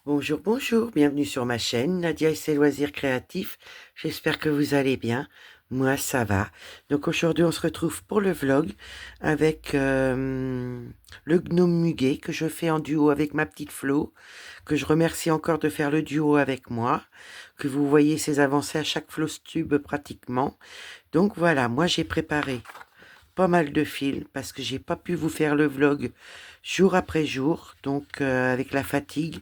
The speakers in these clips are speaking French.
Bonjour, bonjour, bienvenue sur ma chaîne, Nadia et ses loisirs créatifs. J'espère que vous allez bien. Moi, ça va. Donc aujourd'hui, on se retrouve pour le vlog avec le gnome muguet que je fais en duo avec ma petite Flo, que je remercie encore de faire le duo avec moi, que vous voyez ses avancées à chaque Flostube pratiquement. Donc voilà, moi j'ai préparé pas mal de fils parce que j'ai pas pu vous faire le vlog jour après jour, donc avec la fatigue.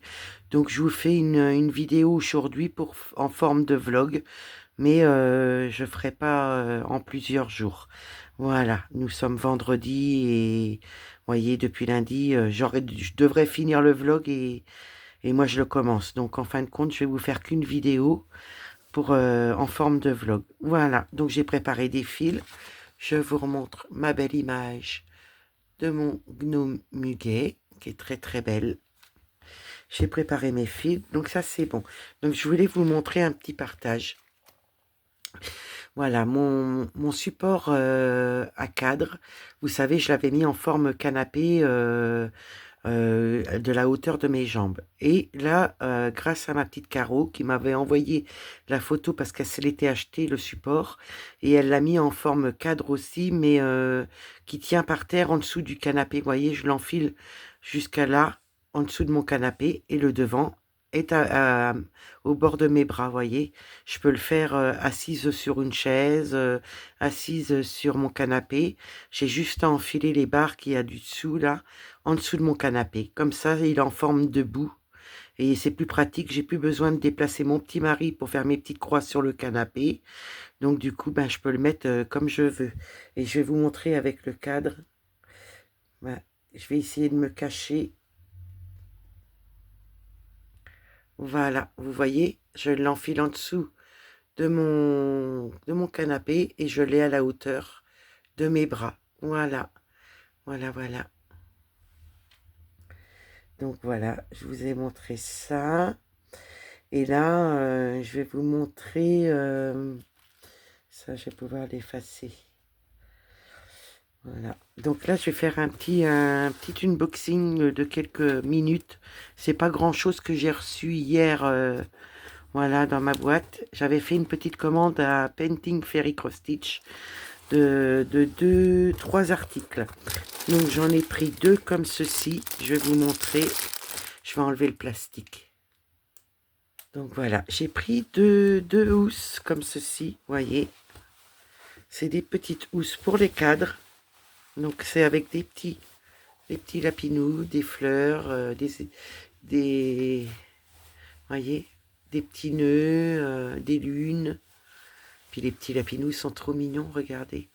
Donc je vous fais une vidéo aujourd'hui en forme de vlog, mais je ferai pas en plusieurs jours. Voilà, nous sommes vendredi et voyez depuis lundi, je devrais finir le vlog et moi je le commence. Donc en fin de compte, je vais vous faire qu'une vidéo pour en forme de vlog. Voilà, donc j'ai préparé des fils. Je vous remontre ma belle image de mon gnome muguet, qui est très très belle. J'ai préparé mes fils, donc ça c'est bon. Donc je voulais vous montrer un petit partage. Voilà, mon support à cadre, vous savez, je l'avais mis en forme canapé de la hauteur de mes jambes. Et là, grâce à ma petite Caro qui m'avait envoyé la photo parce qu'elle se l'était acheté le support et elle l'a mis en forme cadre aussi, mais qui tient par terre en dessous du canapé. Vous voyez, je l'enfile jusqu'à là, en dessous de mon canapé et le devant est au bord de mes bras, voyez. Je peux le faire assise sur une chaise, assise sur mon canapé. J'ai juste à enfiler les barres qu'il y a du dessous là en dessous de mon canapé. Comme ça, il est en forme de boue. Et c'est plus pratique. J'ai plus besoin de déplacer mon petit mari pour faire mes petites croix sur le canapé. Donc du coup, ben, je peux le mettre comme je veux. Et je vais vous montrer avec le cadre. Ben, je vais essayer de me cacher. Voilà, vous voyez, je l'enfile en dessous de mon canapé et je l'ai à la hauteur de mes bras. Voilà, voilà, voilà. Donc voilà, je vous ai montré ça. Et là, je vais vous montrer, ça je vais pouvoir l'effacer. Voilà. Donc là, je vais faire un petit unboxing de quelques minutes. C'est pas grand-chose que j'ai reçu hier, voilà, dans ma boîte. J'avais fait une petite commande à Painting Fairy Cross Stitch de 3 articles. Donc j'en ai pris 2 comme ceci. Je vais vous montrer. Je vais enlever le plastique. Donc voilà, j'ai pris deux housses comme ceci, voyez. C'est des petites housses pour les cadres. Donc c'est avec des petits lapinous, des fleurs, des, voyez, des petits nœuds, des lunes. Puis les petits lapinous sont trop mignons, regardez.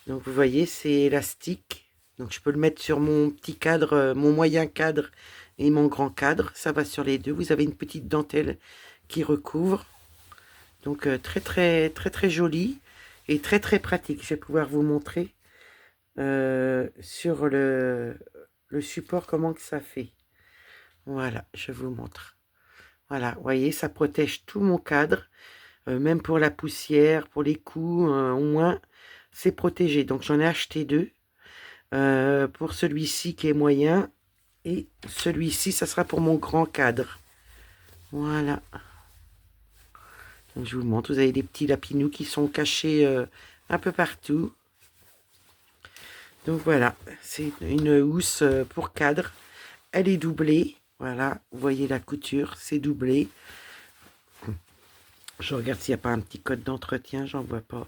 Donc vous voyez, c'est élastique. Donc je peux le mettre sur mon petit cadre, mon moyen cadre et mon grand cadre. Ça va sur les deux. Vous avez une petite dentelle qui recouvre. Donc très très très très joli et très très pratique. Je vais pouvoir vous montrer sur le support comment que ça fait. Voilà, je vous montre. Voilà, vous voyez, ça protège tout mon cadre, même pour la poussière, pour les coups, au moins c'est protégé. Donc j'en ai acheté 2 pour celui-ci qui est moyen et celui-ci, ça sera pour mon grand cadre. Voilà. Donc, je vous montre, vous avez des petits lapinous qui sont cachés un peu partout. Donc voilà, c'est une housse pour cadre. Elle est doublée. Voilà, vous voyez la couture, c'est doublé. Je regarde s'il n'y a pas un petit code d'entretien, j'en vois pas.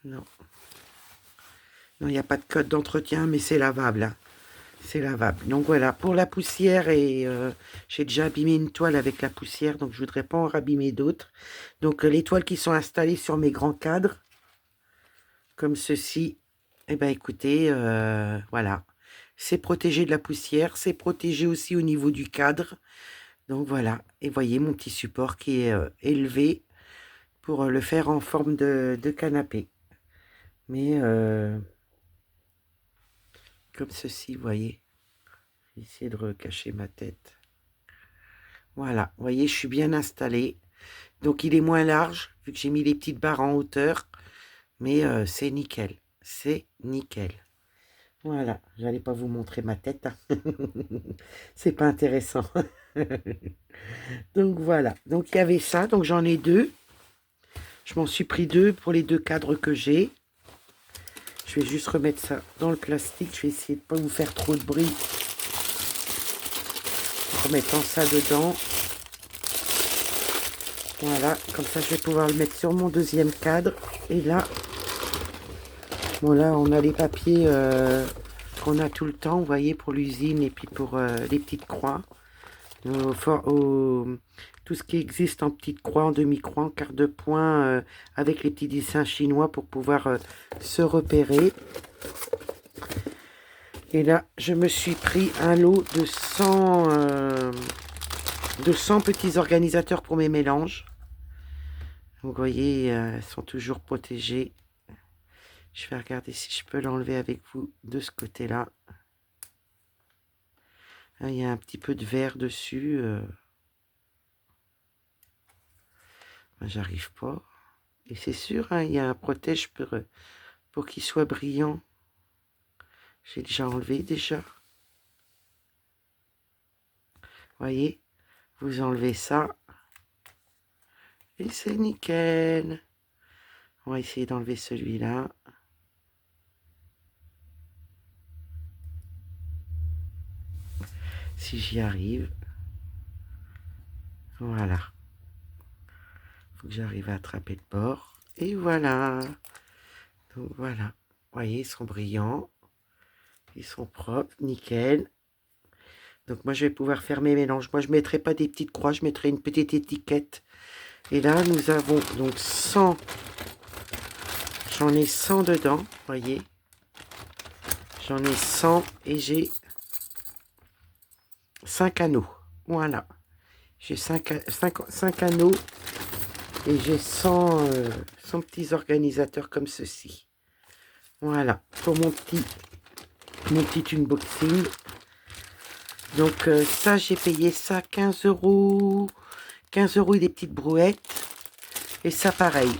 Non. Non, il n'y a pas de code d'entretien, mais c'est lavable, hein. C'est lavable. Donc voilà, pour la poussière, et j'ai déjà abîmé une toile avec la poussière, donc je voudrais pas en abîmer d'autres. Donc les toiles qui sont installées sur mes grands cadres, comme ceci, eh ben écoutez, voilà. C'est protégé de la poussière, c'est protégé aussi au niveau du cadre. Donc voilà, et voyez mon petit support qui est élevé pour le faire en forme de canapé. Mais comme ceci, vous voyez. Je vais essayer de recacher ma tête. Voilà, vous voyez, je suis bien installée. Donc il est moins large, vu que j'ai mis les petites barres en hauteur. Mais c'est nickel, c'est nickel. Voilà, j'allais pas vous montrer ma tête, hein. C'est pas intéressant. Donc voilà, donc il y avait ça, donc j'en ai deux. Je m'en suis pris deux pour les deux cadres que j'ai. Je vais juste remettre ça dans le plastique. Je vais essayer de pas vous faire trop de bruit en remettant ça dedans. Voilà, comme ça je vais pouvoir le mettre sur mon deuxième cadre. Et là, bon là on a les papiers qu'on a tout le temps, vous voyez, pour l'usine et puis pour les petites croix. Tout ce qui existe en petites croix, en demi-croix, en quart de point, avec les petits dessins chinois pour pouvoir se repérer. Et là, je me suis pris un lot de 100 petits organisateurs pour mes mélanges. Vous voyez, ils sont toujours protégés. Je vais regarder si je peux l'enlever avec vous de ce côté-là. Il y a un petit peu de verre dessus. J'arrive pas. Et c'est sûr, hein, il y a un protège pour qu'il soit brillant. J'ai déjà enlevé déjà. Voyez, vous enlevez ça. Et c'est nickel. On va essayer d'enlever celui-là. Si j'y arrive. Voilà. Faut que j'arrive à attraper le bord. Et voilà. Donc voilà. Vous voyez, ils sont brillants. Ils sont propres, nickel. Donc moi, je vais pouvoir faire mes mélanges. Moi, je ne mettrai pas des petites croix, je mettrai une petite étiquette. Et là, nous avons donc 100. J'en ai 100 dedans, vous voyez. J'en ai 100 et j'ai 5 anneaux. Voilà. J'ai 5 anneaux et j'ai 100 petits organisateurs comme ceci. Voilà, pour mon petit unboxing. Donc ça, j'ai payé ça 15 euros. 15 euros et des petites brouettes. Et ça, pareil.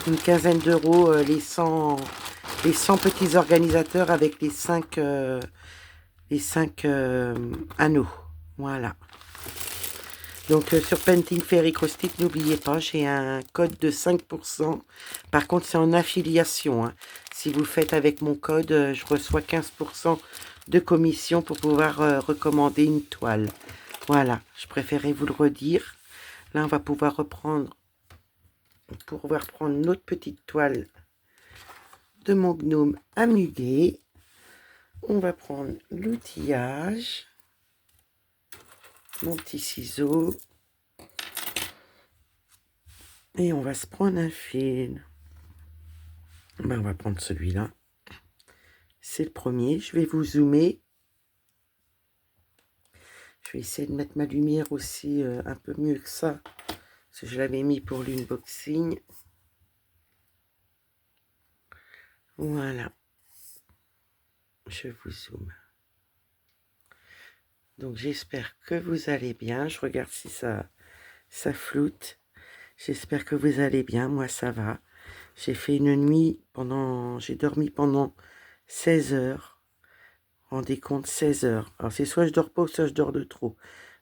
Une quinzaine d'euros, les 100 petits organisateurs avec les 5 anneaux. Voilà. Donc sur Painting Fairy Crosstick, n'oubliez pas, j'ai un code de 5%. Par contre, c'est en affiliation, hein. Si vous faites avec mon code, je reçois 15% de commission pour pouvoir recommander une toile. Voilà, je préférais vous le redire. Là, on va pouvoir prendre notre petite toile de mon gnome à muguet. On va prendre l'outillage, mon petit ciseau, et on va se prendre un fil. Ben, on va prendre celui-là. C'est le premier. Je vais vous zoomer. Je vais essayer de mettre ma lumière aussi un peu mieux que ça, parce que je l'avais mis pour l'unboxing. Voilà. Je vous zoome. Donc j'espère que vous allez bien. Je regarde si ça floute. J'espère que vous allez bien. Moi, ça va. J'ai fait une nuit j'ai dormi pendant 16 heures. Rendez compte, 16 heures. Alors, c'est soit je dors pas, soit je dors de trop.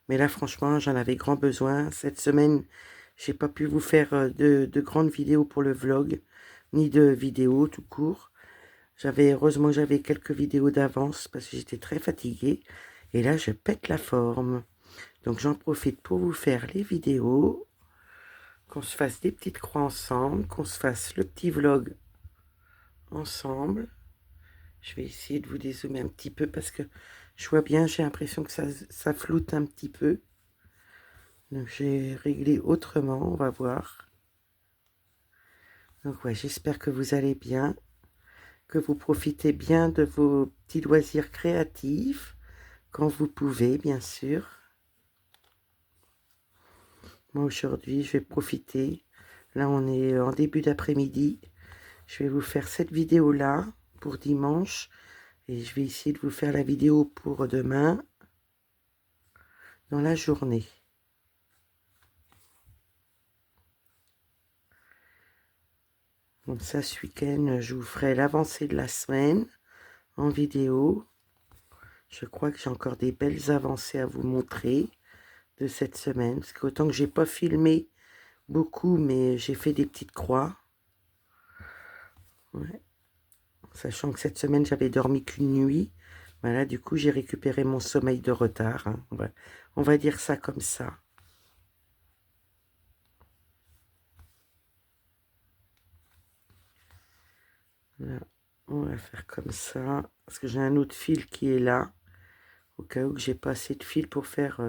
Mais là, franchement, j'en avais grand besoin. Cette semaine, j'ai pas pu vous faire de grandes vidéos pour le vlog, ni de vidéos tout court. Heureusement, j'avais quelques vidéos d'avance parce que j'étais très fatiguée. Et là, je pète la forme. Donc, j'en profite pour vous faire les vidéos, qu'on se fasse des petites croix ensemble, qu'on se fasse le petit vlog ensemble. Je vais essayer de vous dézoomer un petit peu parce que je vois bien, j'ai l'impression que ça floute un petit peu. Donc j'ai réglé autrement, on va voir. Donc ouais, j'espère que vous allez bien, que vous profitez bien de vos petits loisirs créatifs, quand vous pouvez, bien sûr. Moi aujourd'hui, je vais profiter. Là, on est en début d'après-midi. Je vais vous faire cette vidéo-là pour dimanche. Et je vais essayer de vous faire la vidéo pour demain, dans la journée. Comme ça, ce week-end, je vous ferai l'avancée de la semaine en vidéo. Je crois que j'ai encore des belles avancées à vous montrer de cette semaine. Parce qu'autant que j'ai pas filmé beaucoup, mais j'ai fait des petites croix. Ouais. Sachant que cette semaine, j'avais dormi qu'une nuit. Voilà, du coup, j'ai récupéré mon sommeil de retard. Hein. On va dire ça comme ça. Voilà. On va faire comme ça. Parce que j'ai un autre fil qui est là. Au cas où que j'ai pas assez de fil pour faire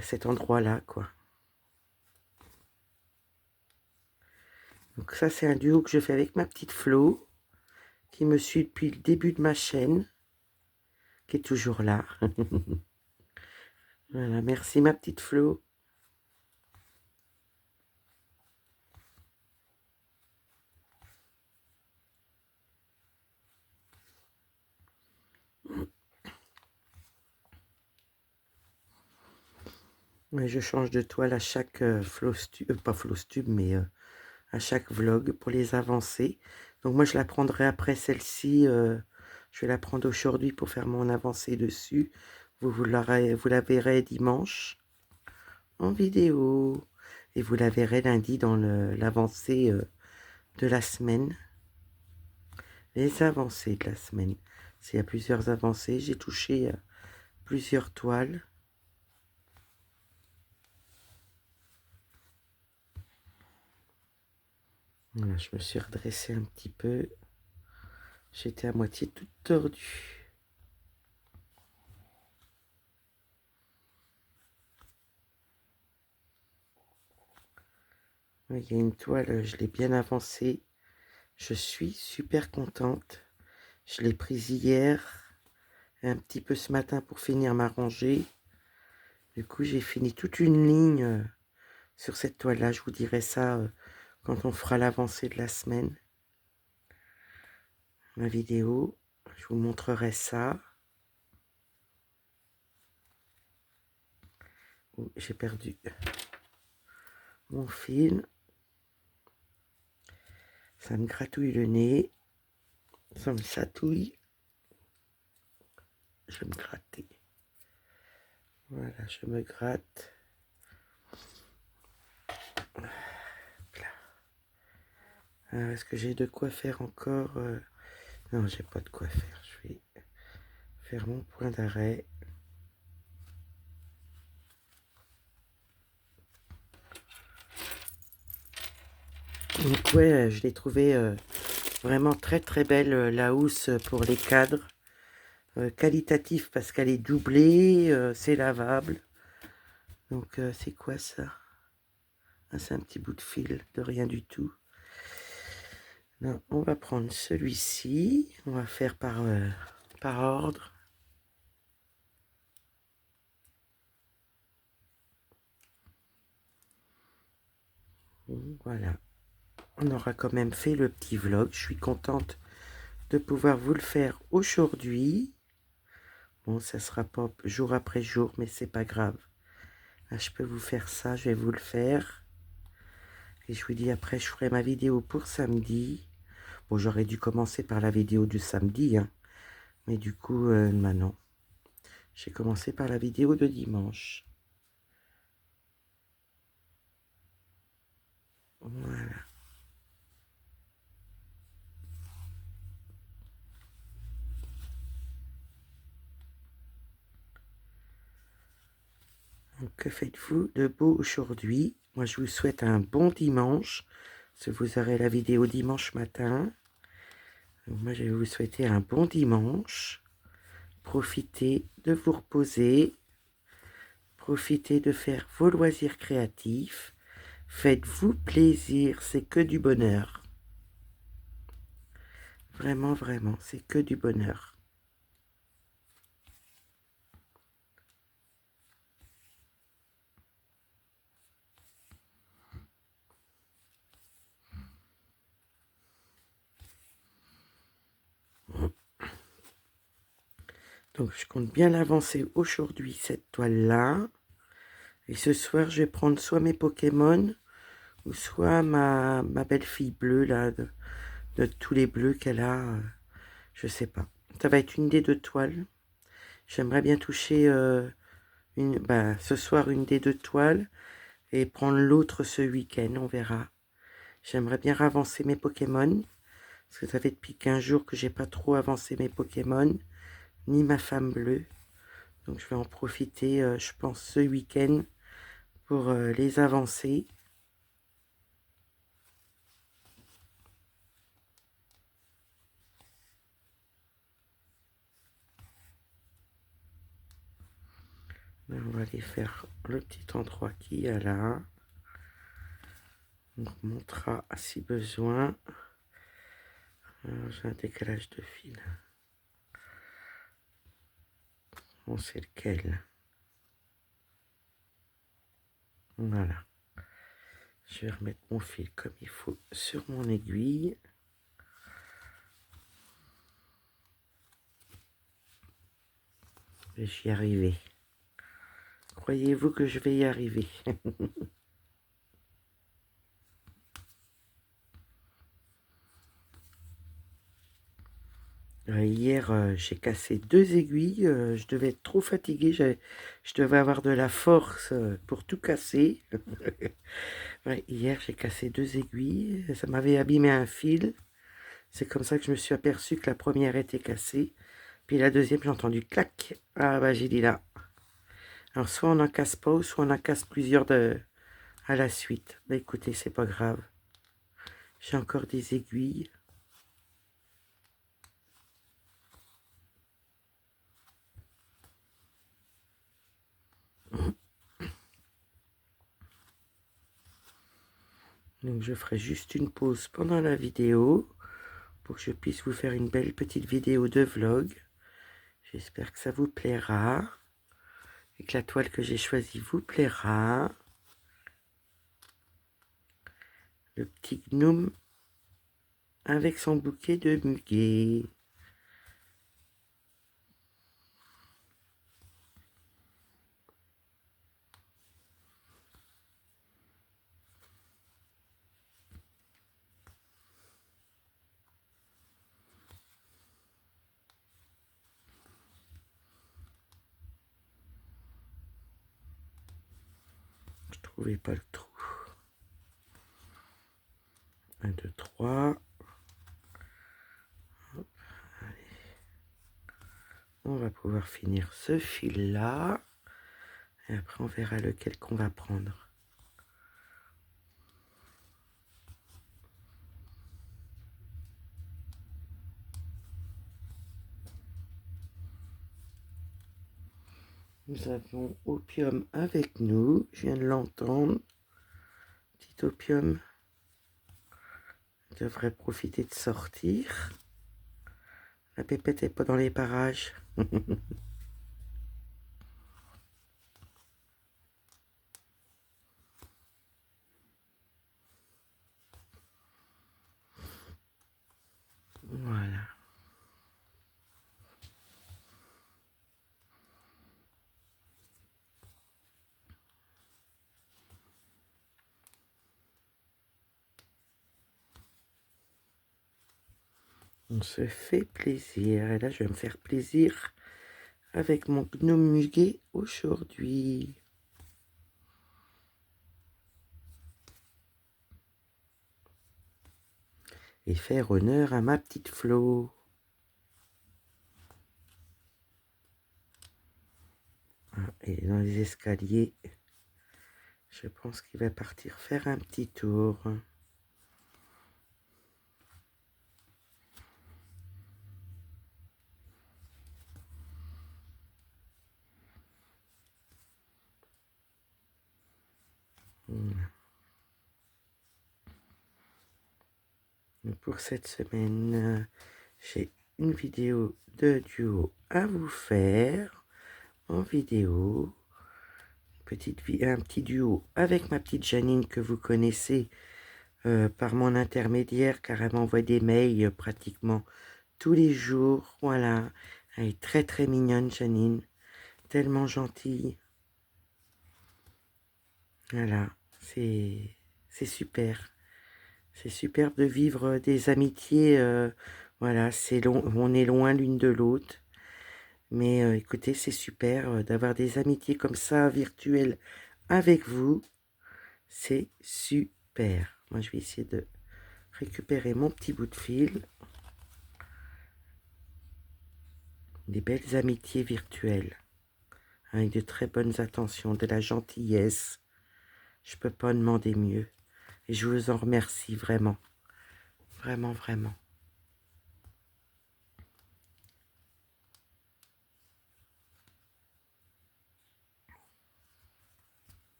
cet endroit-là, quoi. Donc ça, c'est un duo que je fais avec ma petite Flo, qui me suit depuis le début de ma chaîne, qui est toujours là. Voilà, merci ma petite Flo. Ouais, je change de toile à chaque pas flostube, mais à chaque vlog pour les avancées. Donc moi, je la prendrai après celle-ci. Je vais la prendre aujourd'hui pour faire mon avancée dessus. Vous la verrez dimanche en vidéo. Et vous la verrez lundi dans l'avancée de la semaine. Les avancées de la semaine. S'il y a plusieurs avancées, j'ai touché plusieurs toiles. Voilà, je me suis redressée un petit peu. J'étais à moitié toute tordue. Il y a une toile, je l'ai bien avancée. Je suis super contente. Je l'ai prise hier, un petit peu ce matin pour finir ma rangée. Du coup, j'ai fini toute une ligne sur cette toile-là. Je vous dirai ça quand on fera l'avancée de la semaine. Ma vidéo, je vous montrerai ça. Oh, j'ai perdu mon fil. Ça me gratouille le nez. Ça me chatouille. Je vais me gratter. Voilà, je me gratte. Est-ce que j'ai de quoi faire encore Non, j'ai pas de quoi faire. Je vais faire mon point d'arrêt. Donc ouais, je l'ai trouvé vraiment très très belle la housse pour les cadres. Qualitatif parce qu'elle est doublée, c'est lavable. Donc c'est quoi ça? Ah, c'est un petit bout de fil de rien du tout. Non, on va prendre celui-ci. On va faire par ordre. Voilà. On aura quand même fait le petit vlog. Je suis contente de pouvoir vous le faire aujourd'hui. Bon, ça sera pas jour après jour, mais c'est pas grave. Là, je peux vous faire ça, je vais vous le faire. Et je vous dis après, je ferai ma vidéo pour samedi. Bon, j'aurais dû commencer par la vidéo du samedi, hein. Mais du coup, maintenant, j'ai commencé par la vidéo de dimanche. Voilà. Donc, que faites-vous de beau aujourd'hui? Moi, je vous souhaite un bon dimanche. Si vous aurez la vidéo dimanche matin. Donc, moi, je vais vous souhaiter un bon dimanche. Profitez de vous reposer. Profitez de faire vos loisirs créatifs. Faites-vous plaisir, c'est que du bonheur. Vraiment, vraiment, c'est que du bonheur. Donc, je compte bien l'avancer aujourd'hui, cette toile-là. Et ce soir, je vais prendre soit mes Pokémon, ou soit ma belle-fille bleue, là, de tous les bleus qu'elle a. Je sais pas. Ça va être une des deux toiles. J'aimerais bien toucher ce soir une des deux toiles et prendre l'autre ce week-end, on verra. J'aimerais bien avancer mes Pokémon, parce que ça fait depuis 15 jours que j'ai pas trop avancé mes Pokémon, ni ma femme bleue. Donc je vais en profiter, je pense, ce week-end pour les avancer. Là, on va aller faire le petit endroit qu'il y a là. On remontera si besoin. J'ai un décalage de fil. On sait lequel. Voilà. Je vais remettre mon fil comme il faut sur mon aiguille. Et j'y arriver. Croyez-vous que je vais y arriver? Hier, j'ai cassé 2 aiguilles. Je devais être trop fatiguée. Je devais avoir de la force pour tout casser. Ouais, hier, j'ai cassé 2 aiguilles. Ça m'avait abîmé un fil. C'est comme ça que je me suis aperçu que la première était cassée. Puis la deuxième, j'ai entendu clac. Ah bah j'ai dit là. Alors soit on n'en casse pas, ou soit on en casse plusieurs à la suite. Bah écoutez, c'est pas grave. J'ai encore des aiguilles. Donc je ferai juste une pause pendant la vidéo pour que je puisse vous faire une belle petite vidéo de vlog. J'espère que ça vous plaira et que la toile que j'ai choisie vous plaira. Le petit gnome avec son bouquet de muguet. Je trouvais pas le trou. 1, 2, 3. Hop, allez. On va pouvoir finir ce fil là. Et après on verra lequel qu'on va prendre. Nous avons Opium avec nous. Je viens de l'entendre. Petit Opium devrait profiter de sortir. La pépette n'est pas dans les parages. Voilà. On se fait plaisir. Et là, je vais me faire plaisir avec mon gnome muguet aujourd'hui. Et faire honneur à ma petite Flo. Ah, et dans les escaliers, je pense qu'il va partir faire un petit tour. Pour cette semaine, j'ai une vidéo de duo à vous faire en vidéo. Un petit duo avec ma petite Janine que vous connaissez par mon intermédiaire, car elle m'envoie des mails pratiquement tous les jours. Voilà, elle est très très mignonne, Janine, tellement gentille. Voilà, c'est super. C'est super de vivre des amitiés Voilà, c'est long, on est loin l'une de l'autre. Mais écoutez, c'est super d'avoir des amitiés comme ça, virtuelles, avec vous. C'est super. Moi, je vais essayer de récupérer mon petit bout de fil. Des belles amitiés virtuelles, avec de très bonnes attentions, de la gentillesse. Je peux pas demander mieux. Et je vous en remercie vraiment. Vraiment, vraiment.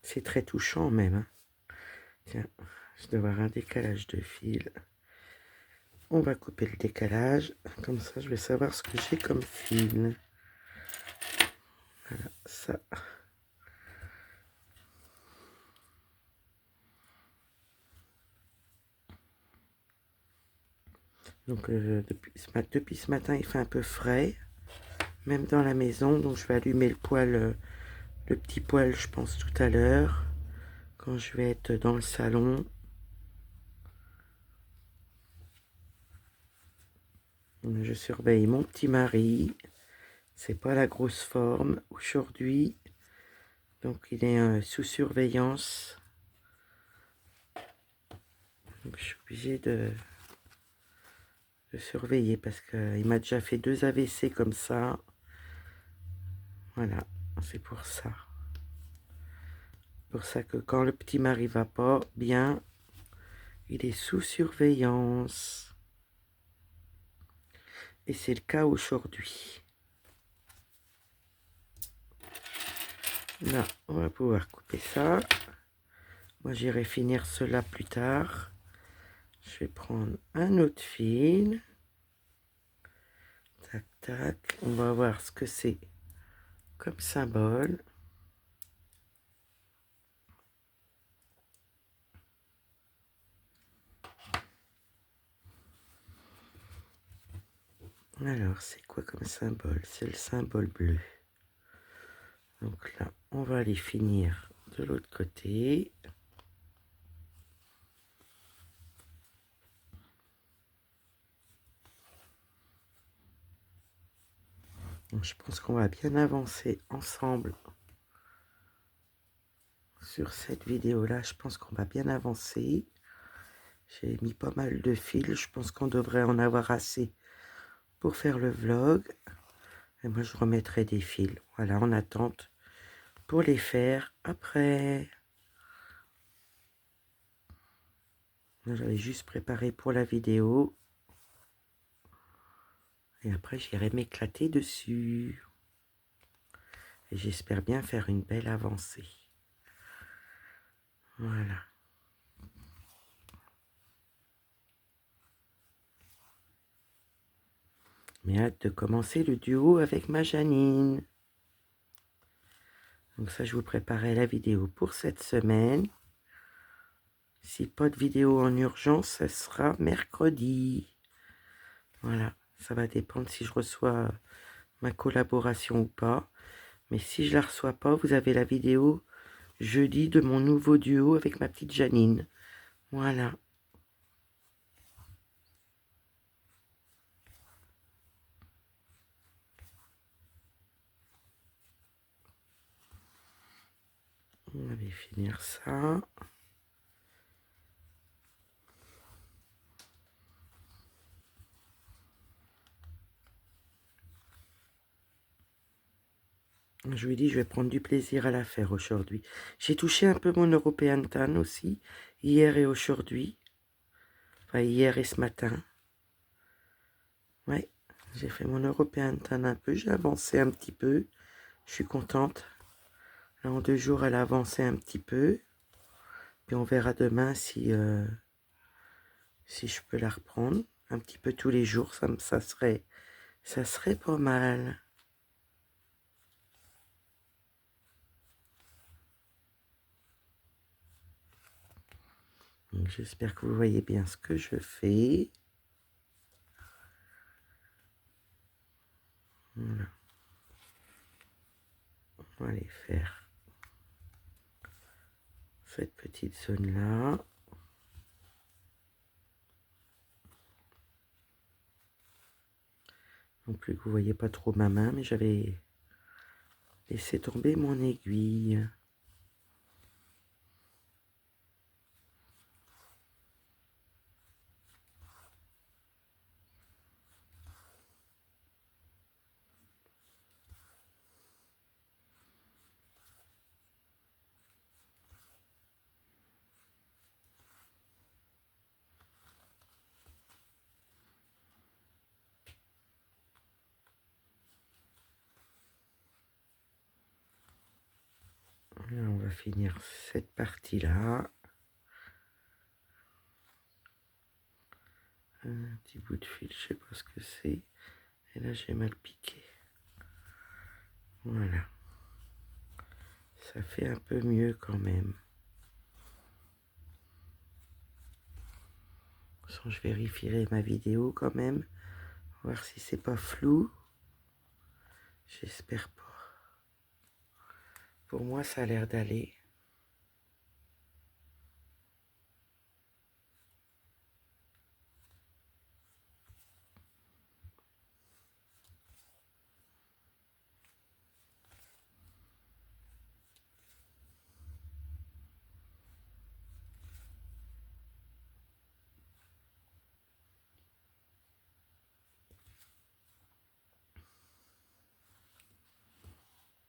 C'est très touchant même. Hein. Tiens, je dois avoir un décalage de fil. On va couper le décalage. Comme ça, je vais savoir ce que j'ai comme fil. Voilà, ça. Donc, depuis ce matin, il fait un peu frais. Même dans la maison. Donc, je vais allumer le poêle, le petit poêle, je pense, tout à l'heure. Quand je vais être dans le salon. Je surveille mon petit mari. C'est pas la grosse forme aujourd'hui. Donc il est sous surveillance. Donc je suis obligée de surveiller parce qu'il m'a déjà fait 2 AVC comme ça. Voilà, c'est pour ça. Pour ça que quand le petit mari va pas bien, il est sous surveillance. Et c'est le cas aujourd'hui. Là, on va pouvoir couper ça. Moi, j'irai finir cela plus tard. Je vais prendre un autre fil. Tac, tac. On va voir ce que c'est comme symbole. Alors, c'est quoi comme symbole? C'est le symbole bleu. Donc là, on va aller finir de l'autre côté. Donc, je pense qu'on va bien avancer ensemble sur cette vidéo-là. Je pense qu'on va bien avancer. J'ai mis pas mal de fils. Je pense qu'on devrait en avoir assez pour faire le vlog. Et moi, je remettrai des fils. Voilà, en attente pour les faire après. J'avais juste préparé pour la vidéo. Et après, j'irai m'éclater dessus. Et j'espère bien faire une belle avancée. Voilà. Mais hâte de commencer le duo avec ma Janine. Donc ça, je vous préparais la vidéo pour cette semaine. Si pas de vidéo en urgence, ça sera mercredi. Voilà, ça va dépendre si je reçois ma collaboration ou pas. Mais si je la reçois pas, vous avez la vidéo jeudi de mon nouveau duo avec ma petite Janine. Voilà. On va finir ça. Je lui ai dit, je vais prendre du plaisir à la faire aujourd'hui. J'ai touché un peu mon European Tan aussi, hier et aujourd'hui. Enfin, hier et ce matin. Ouais, j'ai fait mon European Tan un peu, j'ai avancé un petit peu. Je suis contente. Là, en 2 jours, elle a avancé un petit peu. Puis on verra demain si je peux la reprendre. Un petit peu tous les jours, ça serait pas mal. J'espère que vous voyez bien ce que je fais. Voilà. On va aller faire cette petite zone là. Non plus que vous voyez pas trop ma main, mais j'avais laissé tomber mon aiguille. Là, on va finir cette partie-là. Un petit bout de fil, je sais pas ce que c'est. Et là, j'ai mal piqué. Voilà. Ça fait un peu mieux quand même. Je vérifierai ma vidéo quand même. Voir si c'est pas flou. J'espère pas. Pour moi, ça a l'air d'aller.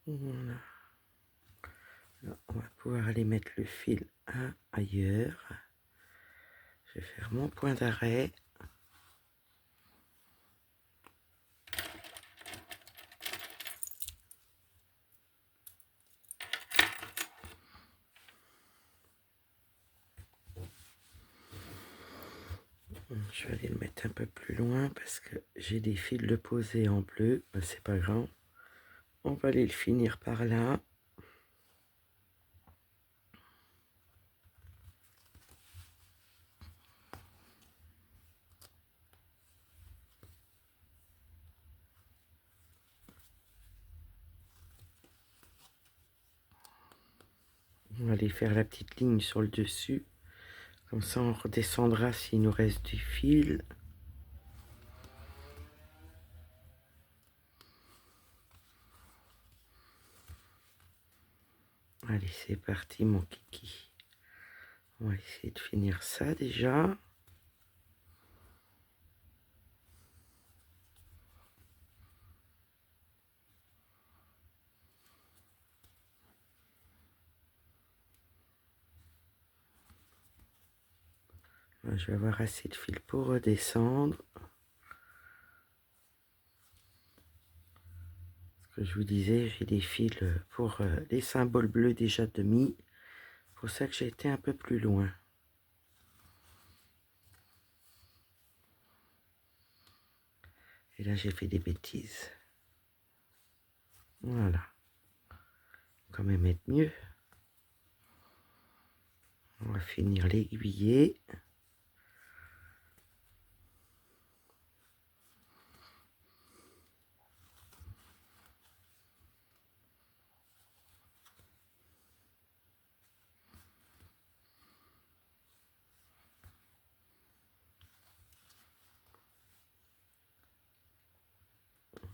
Voilà. Là, on va pouvoir aller mettre le fil ailleurs. Je vais faire mon point d'arrêt. Je vais aller le mettre un peu plus loin parce que j'ai des fils de poser en bleu. Ben, c'est pas grave. On va aller le finir par là. On va aller faire la petite ligne sur le dessus. Comme ça, on redescendra s'il nous reste du fil. Allez, c'est parti, mon kiki. On va essayer de finir ça déjà. Je vais avoir assez de fil pour redescendre. Ce que je vous disais, j'ai des fils pour les symboles bleus déjà de mis. C'est pour ça que j'ai été un peu plus loin. Et là, j'ai fait des bêtises. Voilà. Quand même être mieux. On va finir l'aiguillet.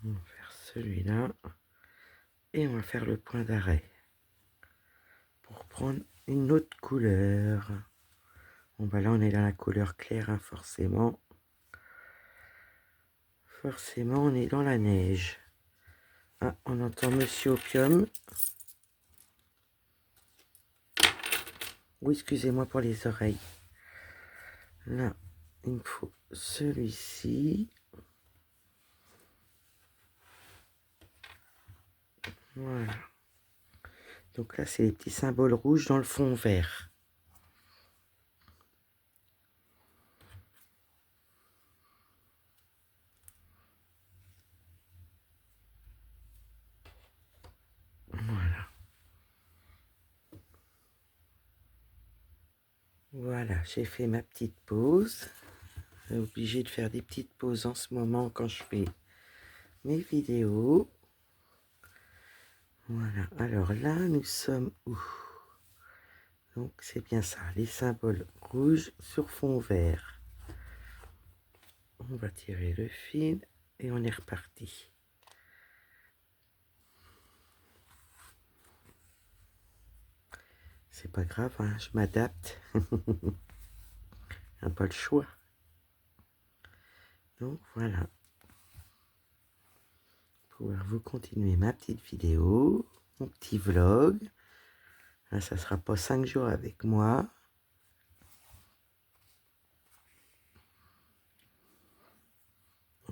On va faire celui-là. Et on va faire le point d'arrêt. Pour prendre une autre couleur. Bon, bah là, on est dans la couleur claire, hein, forcément. Forcément, on est dans la neige. Ah, on entend Monsieur Opium. Oui, excusez-moi pour les oreilles. Là, il me faut celui-ci. Voilà. Donc là, c'est les petits symboles rouges dans le fond vert. Voilà. Voilà, j'ai fait ma petite pause. Je suis obligée de faire des petites pauses en ce moment quand je fais mes vidéos. Voilà, alors là, nous sommes où? Donc c'est bien ça, les symboles rouges sur fond vert. On va tirer le fil et on est reparti. C'est pas grave, hein, je m'adapte. On n'a pas le choix. Donc voilà. Pouvoir vous continuer ma petite vidéo, mon petit vlog. Là, ça sera pas 5 jours avec moi.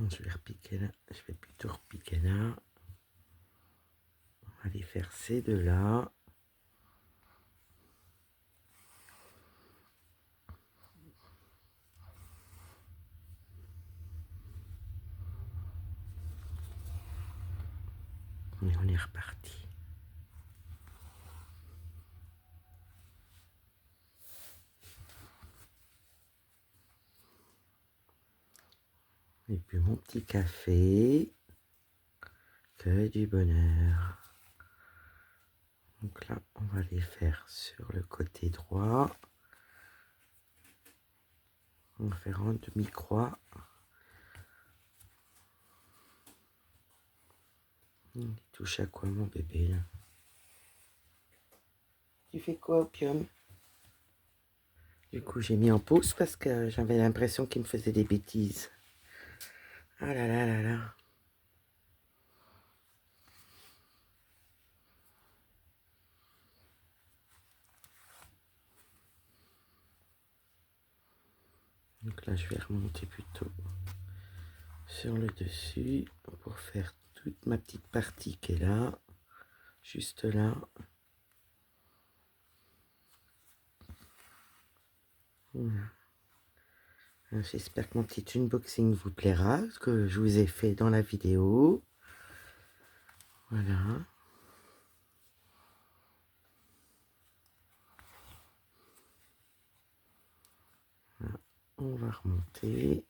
Je vais repiquer là. Je vais plutôt repiquer là. On va aller faire ces deux-là. Et on est reparti. Et puis mon petit café. Que du bonheur. Donc là, on va les faire sur le côté droit. On va faire en demi-croix. Il touche à quoi mon bébé là? Tu fais quoi, Opium? Du coup, j'ai mis en pause parce que j'avais l'impression qu'il me faisait des bêtises. Ah là là là là. Donc là, je vais remonter plutôt sur le dessus pour faire toute ma petite partie qui est là, juste là. Voilà. J'espère que mon petit unboxing vous plaira, ce que je vous ai fait dans la vidéo. Voilà. Voilà. On va remonter.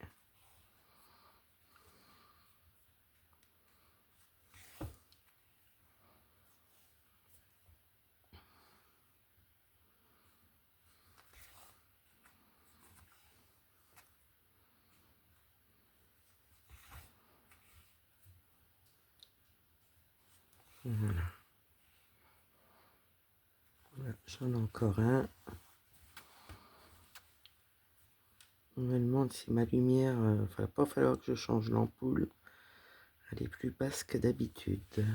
Voilà. Voilà. J'en ai encore un. On me demande si ma lumière, va pas falloir que je change l'ampoule. Elle est plus basse que d'habitude.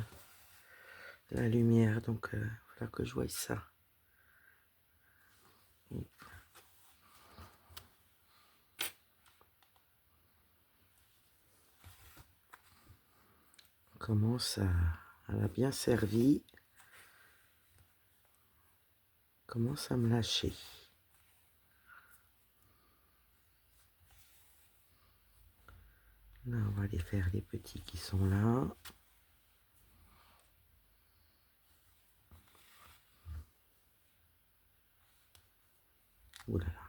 La lumière, donc il va falloir que je voie ça. On commence à... Elle a bien servi. Commence à me lâcher. Là, on va aller faire les petits qui sont là. Ouh là là.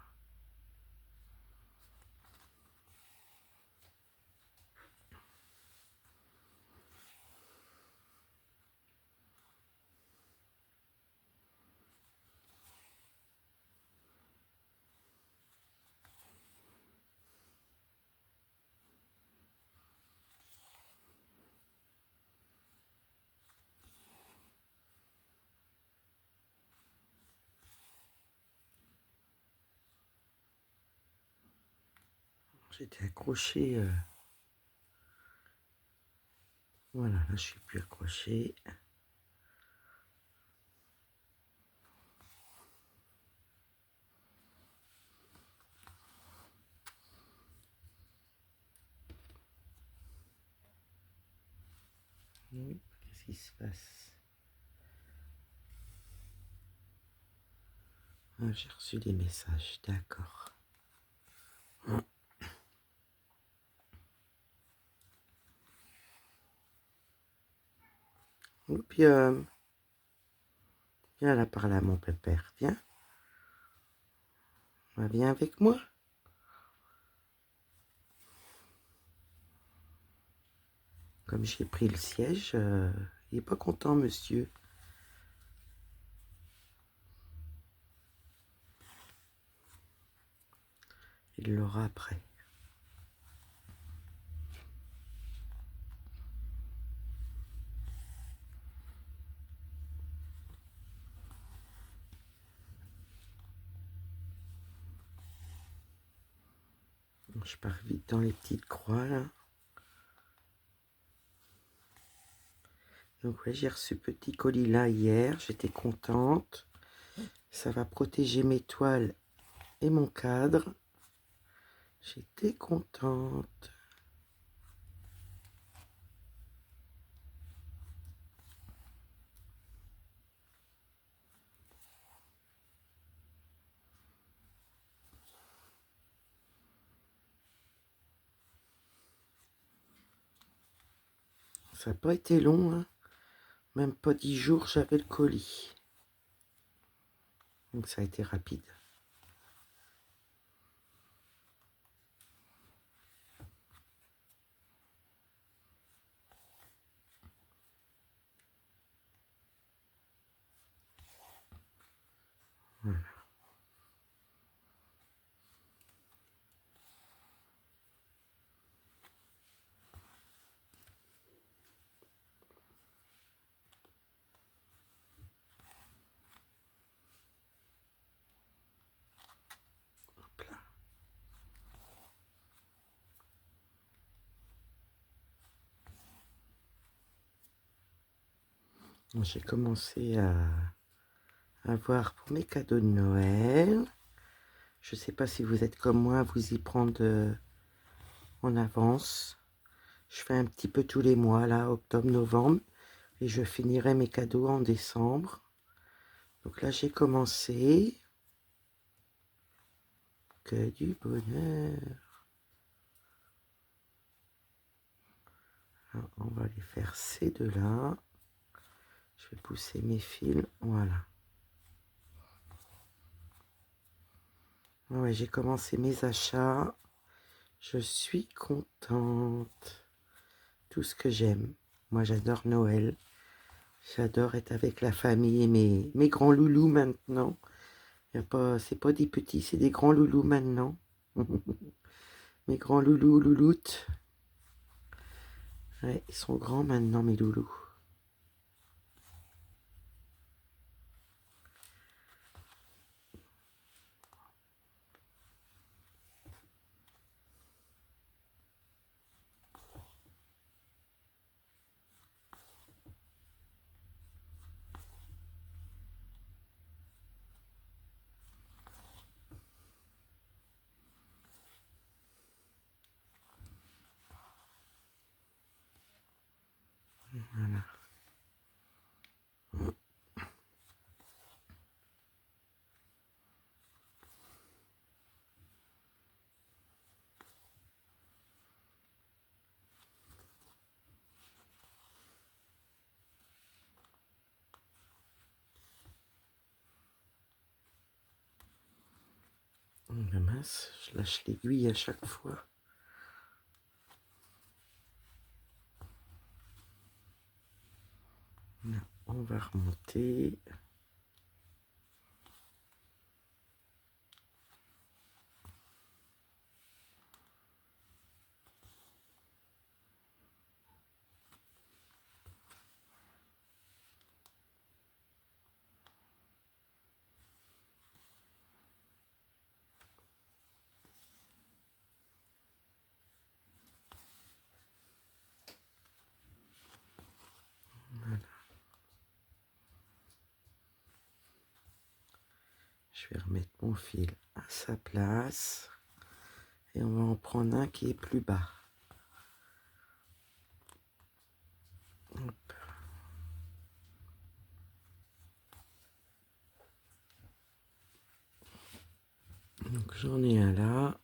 J'étais accroché. Voilà, là, je suis plus accroché. Qu'est-ce qui se passe? Ah, j'ai reçu des messages, d'accord. Oupium. Viens là par là, mon pépère, viens. Viens avec moi. Comme j'ai pris le siège, il n'est pas content, monsieur. Il l'aura après. Je pars vite dans les petites croix là. Donc ouais, j'ai reçu petit colis là hier, j'étais contente. Ça va protéger mes toiles et mon cadre. J'étais contente. Ça n'a pas été long, hein. Même pas 10 jours, j'avais le colis. Donc ça a été rapide. Voilà. Hop là. J'ai commencé à voir pour mes cadeaux de Noël. Je ne sais pas si vous êtes comme moi, vous y prendre en avance. Je fais un petit peu tous les mois, là, octobre, novembre. Et je finirai mes cadeaux en décembre. Donc là, j'ai commencé. Que du bonheur. Alors, on va les faire ces deux-là. Je vais pousser mes fils. Voilà. Ouais, j'ai commencé mes achats. Je suis contente. Tout ce que j'aime. Moi, j'adore Noël. J'adore être avec la famille et mes grands loulous maintenant. C'est pas des petits, c'est des grands loulous maintenant. Mes grands loulous, louloutes. Ouais, ils sont grands maintenant, mes loulous. Voilà. Oh, ben mince, je lâche l'aiguille à chaque fois. Là, on va remonter. Voilà. Je vais remettre mon fil à sa place. Et on va en prendre un qui est plus bas. Hop. Donc j'en ai un là.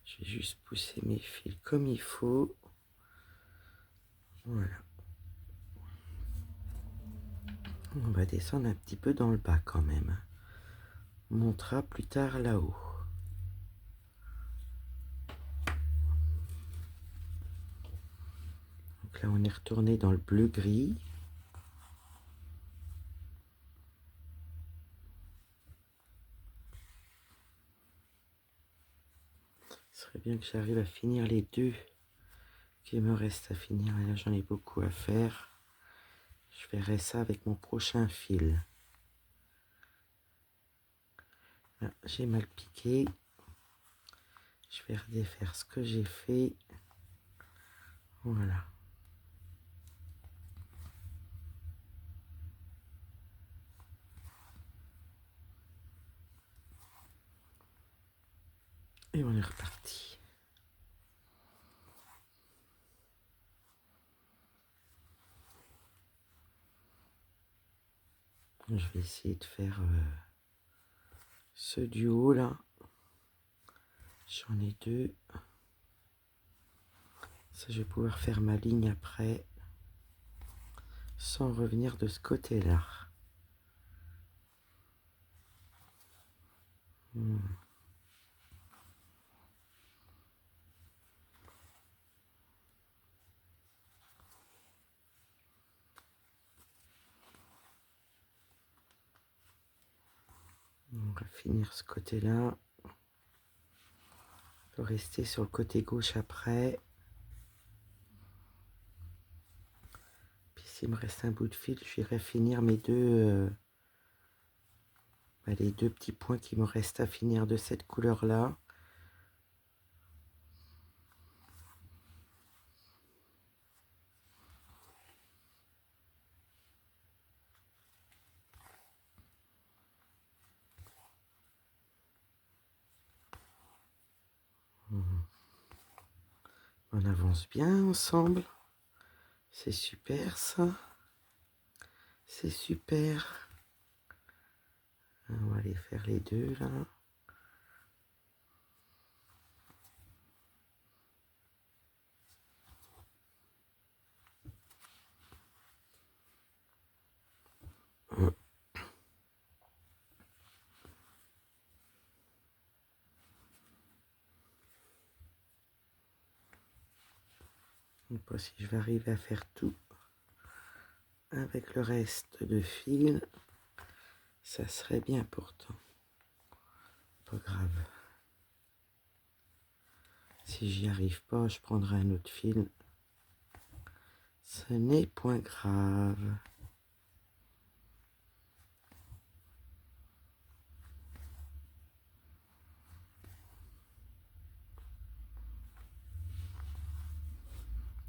Je vais juste pousser mes fils comme il faut. Voilà. On va descendre un petit peu dans le bas quand même. On montera plus tard là-haut. Donc là, on est retourné dans le bleu-gris. Ce serait bien que j'arrive à finir les deux qui me restent à finir. Et là, j'en ai beaucoup à faire. Je ferai ça avec mon prochain fil. Là, j'ai mal piqué. Je vais redéfaire ce que j'ai fait. Voilà. Et on est reparti. Je vais essayer de faire ce duo là. J'en ai deux. Ça, je vais pouvoir faire ma ligne après sans revenir de ce côté-là. On va finir ce côté-là. Je vais rester sur le côté gauche après. Puis s'il me reste un bout de fil, j'irai finir mes deux... les deux petits points qui me restent à finir de cette couleur-là. On avance bien ensemble. C'est super ça. C'est super. On va aller faire les deux là. Je ne sais pas si je vais arriver à faire tout avec le reste de fil. Ça serait bien pourtant. Pas grave. Si j'y arrive pas, je prendrai un autre fil. Ce n'est point grave.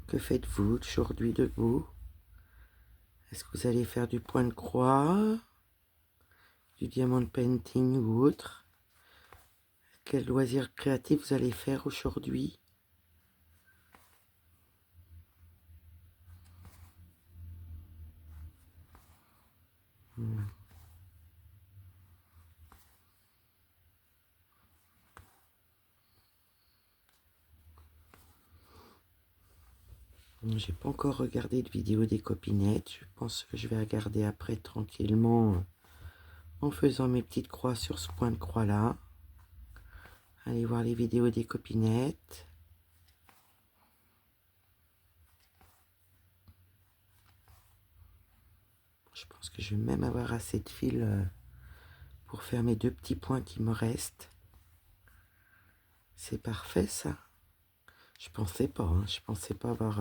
Que faites-vous aujourd'hui debout? Est-ce que vous allez faire du point de croix, du diamond painting ou autre? Quel loisir créatif vous allez faire aujourd'hui? J'ai pas encore regardé de vidéo des copinettes. Je pense que je vais regarder après tranquillement en faisant mes petites croix sur ce point de croix là. Allez voir les vidéos des copinettes. Je pense que je vais même avoir assez de fil pour faire mes deux petits points qui me restent. C'est parfait ça. Je pensais pas, hein. Je pensais pas avoir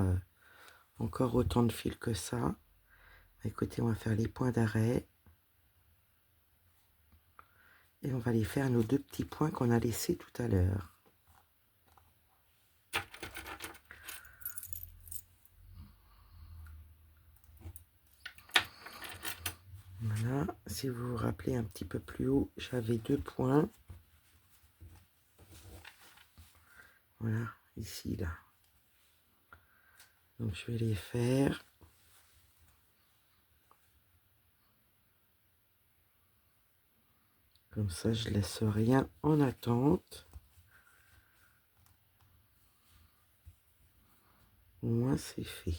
encore autant de fil que ça. Écoutez, on va faire les points d'arrêt. Et on va aller faire nos deux petits points qu'on a laissés tout à l'heure. Voilà, si vous vous rappelez un petit peu plus haut, j'avais deux points. Voilà, ici, là. Donc je vais les faire. Comme ça, je laisse rien en attente. Au moins, c'est fait.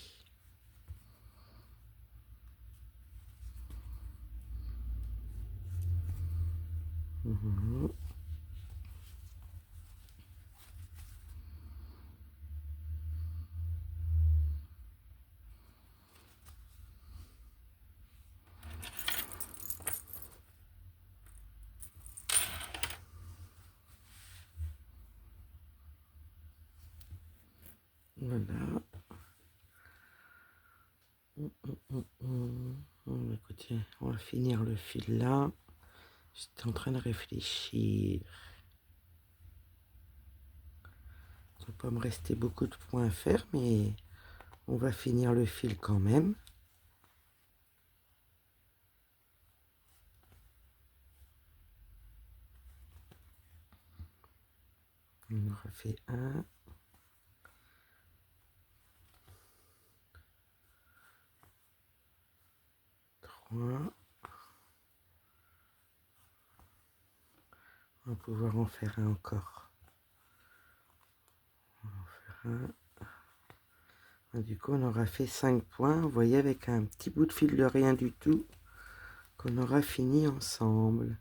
Mmh. Voilà. Écoutez, on va finir le fil là. J'étais en train de réfléchir. Il ne va pas me rester beaucoup de points à faire, mais on va finir le fil quand même. On aura fait 1, 3. On va pouvoir en faire un encore. On va en faire un. Du coup, on aura fait 5 points. Vous voyez, avec un petit bout de fil de rien du tout, qu'on aura fini ensemble.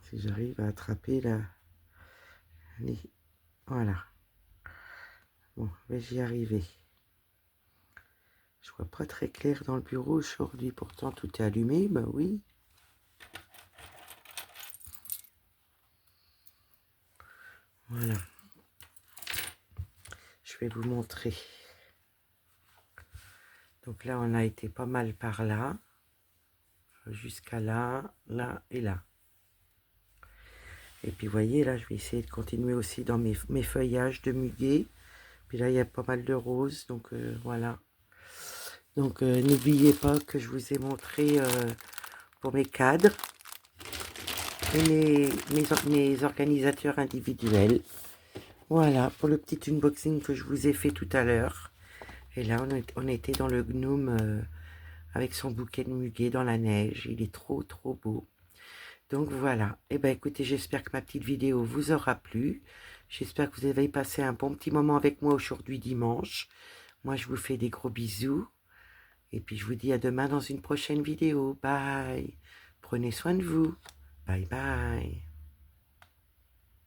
Si j'arrive à attraper voilà. Bon, j'y arriver. Je vois pas très clair dans le bureau aujourd'hui. Pourtant, tout est allumé. Ben oui. Voilà. Je vais vous montrer. Donc là, on a été pas mal par là. Jusqu'à là, là et là. Et puis, vous voyez, là, je vais essayer de continuer aussi dans mes feuillages de muguet. Puis là, il y a pas mal de roses. Donc, voilà. Donc, n'oubliez pas que je vous ai montré pour mes cadres et mes organisateurs individuels. Voilà, pour le petit unboxing que je vous ai fait tout à l'heure. Et là, on était dans le gnome avec son bouquet de muguet dans la neige. Il est trop, trop beau. Donc voilà. Et ben écoutez, j'espère que ma petite vidéo vous aura plu. J'espère que vous avez passé un bon petit moment avec moi aujourd'hui dimanche. Moi, je vous fais des gros bisous. Et puis, je vous dis à demain dans une prochaine vidéo. Bye. Prenez soin de vous. Bye bye.